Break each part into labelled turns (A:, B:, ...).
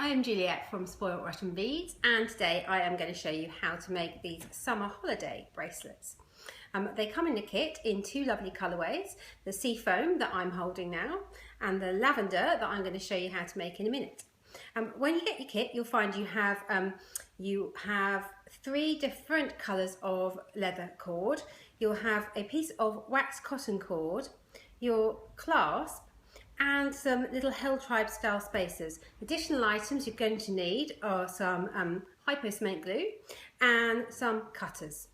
A: I'm Juliet from Spoilt Rotten Beads, and today I am going to show you how to make these summer holiday bracelets. They come in a kit in two lovely colourways, the seafoam that I'm holding now and the lavender that I'm going to show you how to make in a minute. When you get your kit, you'll find you have three different colours of leather cord. You'll have a piece of waxed cotton cord, your clasp, and some little Hell Tribe style spacers. Additional items you're going to need are some hypo cement glue and some cutters.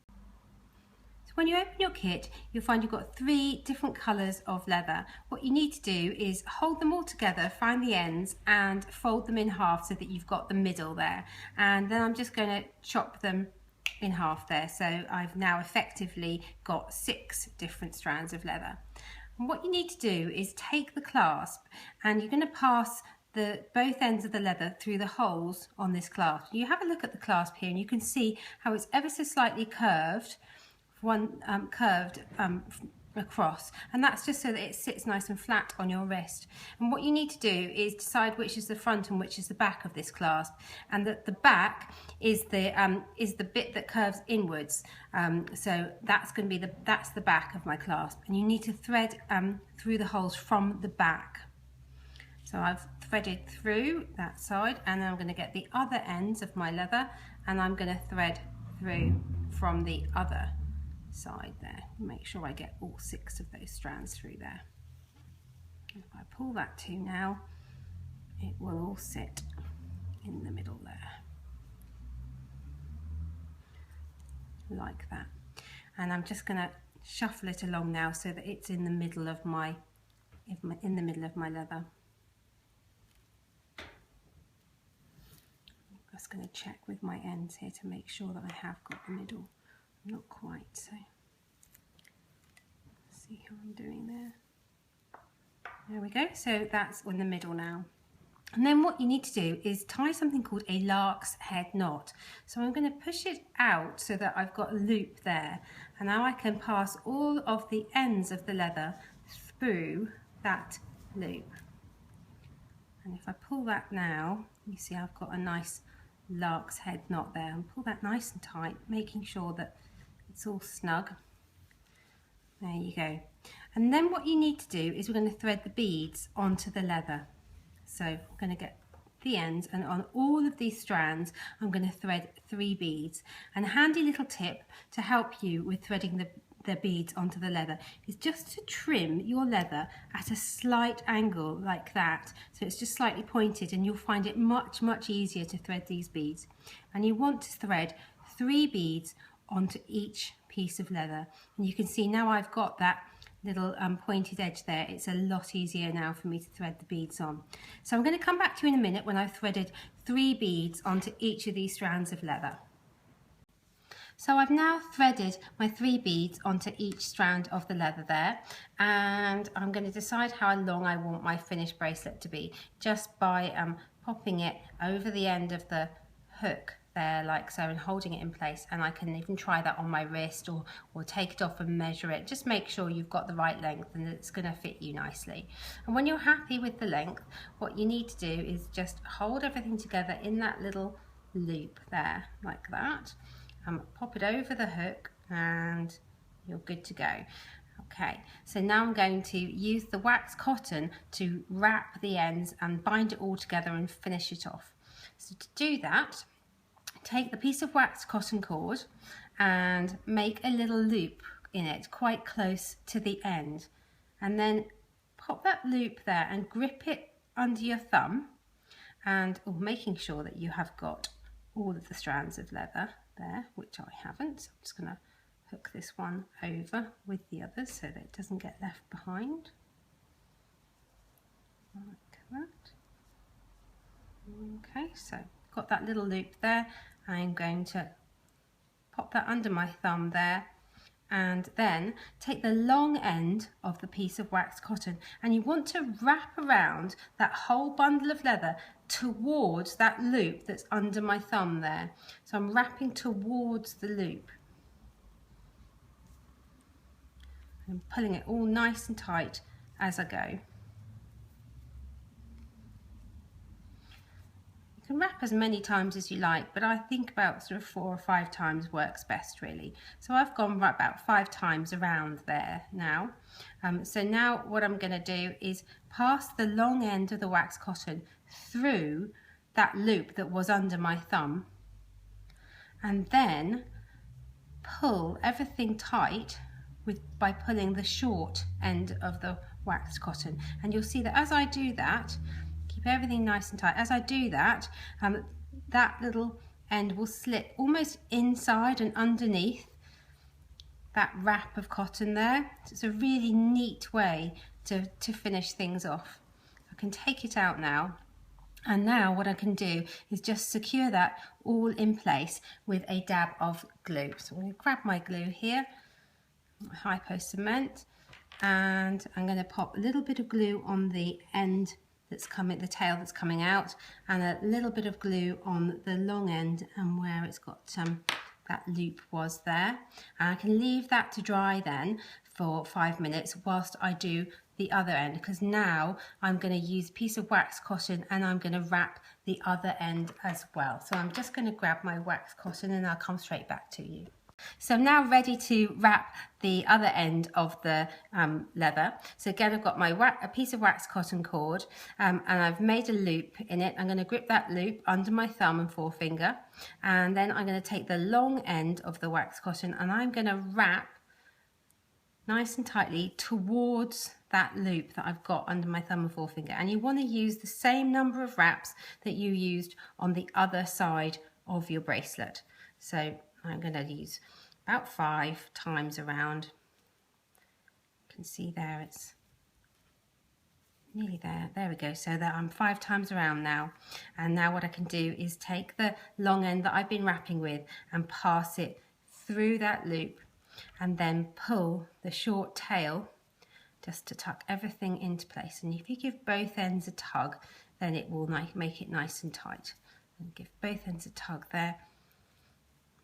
A: So when you open your kit, you'll find you've got three different colours of leather. What you need to do is hold them all together, find the ends and fold them in half so that you've got the middle there. And then I'm just going to chop them in half there. So I've now effectively got 6 different strands of leather. And what you need to do is take the clasp and you're going to pass both ends of the leather through the holes on this clasp. You have a look at the clasp here and you can see how it's ever so slightly curved, across, and that's just so that it sits nice and flat on your wrist. And what you need to do is decide which is the front and which is the back of this clasp, and that the back is the bit that curves inwards. So that's going to be that's the back of my clasp, and you need to thread through the holes from the back. So I've threaded through that side, and then I'm going to get the other ends of my leather and I'm going to thread through from the other side there. Make sure I get all 6 of those strands through there. If I pull that to now, it will all sit in the middle there, like that. And I'm just going to shuffle it along now so that it's in the middle of my leather. I'm just going to check with my ends here to make sure that I have got the middle. Not quite, so see how I'm doing there. There we go, so that's in the middle now. And then what you need to do is tie something called a lark's head knot. So I'm going to push it out so that I've got a loop there, and now I can pass all of the ends of the leather through that loop. And if I pull that now, you see I've got a nice lark's head knot there, and pull that nice and tight, making sure that it's all snug. There you go. And then what you need to do is we're going to thread the beads onto the leather. So I'm going to get the ends, and on all of these strands I'm going to thread 3 beads. And a handy little tip to help you with threading the beads onto the leather is just to trim your leather at a slight angle like that, so it's just slightly pointed, and you'll find it much easier to thread these beads. And you want to thread 3 beads onto each piece of leather, and you can see now I've got that little pointed edge there. It's a lot easier now for me to thread the beads on. So I'm going to come back to you in a minute when I've threaded 3 beads onto each of these strands of leather. So I've now threaded my 3 beads onto each strand of the leather there, and I'm going to decide how long I want my finished bracelet to be, just by popping it over the end of the hook there like so and holding it in place. And I can even try that on my wrist or take it off and measure it. Just make sure you've got the right length and it's going to fit you nicely. And when you're happy with the length, what you need to do is just hold everything together in that little loop there like that. Pop it over the hook and you're good to go. Okay, so now I'm going to use the waxed cotton to wrap the ends and bind it all together and finish it off. So to do that, take the piece of waxed cotton cord and make a little loop in it quite close to the end, and then pop that loop there and grip it under your thumb, and making sure that you have got all of the strands of leather there, which I haven't. So I'm just going to hook this one over with the others so that it doesn't get left behind, like that. Okay, so got that little loop there. I'm going to pop that under my thumb there, and then take the long end of the piece of waxed cotton, and you want to wrap around that whole bundle of leather towards that loop that's under my thumb there. So I'm wrapping towards the loop. I'm pulling it all nice and tight as I go. You can wrap as many times as you like, but I think about sort of 4 or 5 times works best really. So I've gone right about 5 times around there now. So now what I'm going to do is pass the long end of the wax cotton through that loop that was under my thumb, and then pull everything tight by pulling the short end of the waxed cotton. And you'll see that as I do that, keep everything nice and tight. As I do that, that little end will slip almost inside and underneath that wrap of cotton there. So it's a really neat way to finish things off. I can take it out now. And now what I can do is just secure that all in place with a dab of glue. So I'm going to grab my glue here, my hypo cement, and I'm going to pop a little bit of glue on the end that's coming, the tail that's coming out, and a little bit of glue on the long end and where it's got that loop was there. And I can leave that to dry then for 5 minutes whilst I do the other end, because now I'm going to use a piece of wax cotton and I'm going to wrap the other end as well. So I'm just going to grab my wax cotton and I'll come straight back to you. So I'm now ready to wrap the other end of the leather. So again, I've got a piece of wax cotton cord and I've made a loop in it. I'm going to grip that loop under my thumb and forefinger, and then I'm going to take the long end of the wax cotton and I'm going to wrap nice and tightly towards that loop that I've got under my thumb and forefinger. And you want to use the same number of wraps that you used on the other side of your bracelet. So I'm going to use about 5 times around. You can see there it's nearly there. There we go. So that I'm 5 times around now. And now what I can do is take the long end that I've been wrapping with and pass it through that loop, and then pull the short tail just to tuck everything into place. And if you give both ends a tug, then it will make it nice and tight. And give both ends a tug there,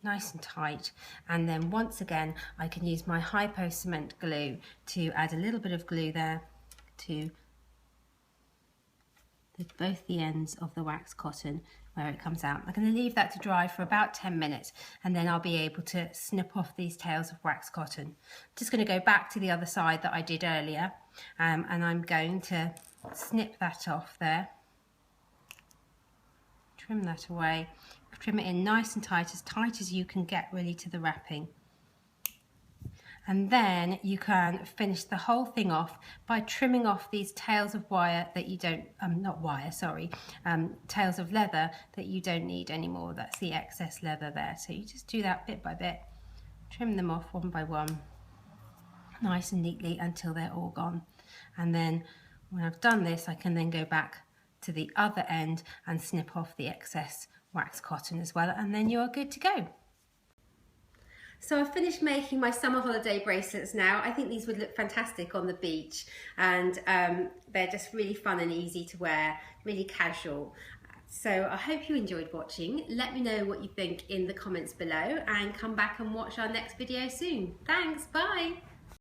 A: nice and tight. And then once again, I can use my hypo cement glue to add a little bit of glue there to both the ends of the wax cotton where it comes out. I'm going to leave that to dry for about 10 minutes and then I'll be able to snip off these tails of wax cotton. Just going to go back to the other side that I did earlier, and I'm going to snip that off there, trim that away, trim it in nice and tight as you can get really to the wrapping. And then you can finish the whole thing off by trimming off these tails of wire that you don't, tails of leather that you don't need anymore. That's the excess leather there. So you just do that bit by bit, trim them off one by one, nice and neatly until they're all gone. And then when I've done this, I can then go back to the other end and snip off the excess wax cotton as well, and then you're good to go. So I've finished making my summer holiday bracelets now. I think these would look fantastic on the beach, and they're just really fun and easy to wear, really casual. So I hope you enjoyed watching. Let me know what you think in the comments below and come back and watch our next video soon. Thanks, bye.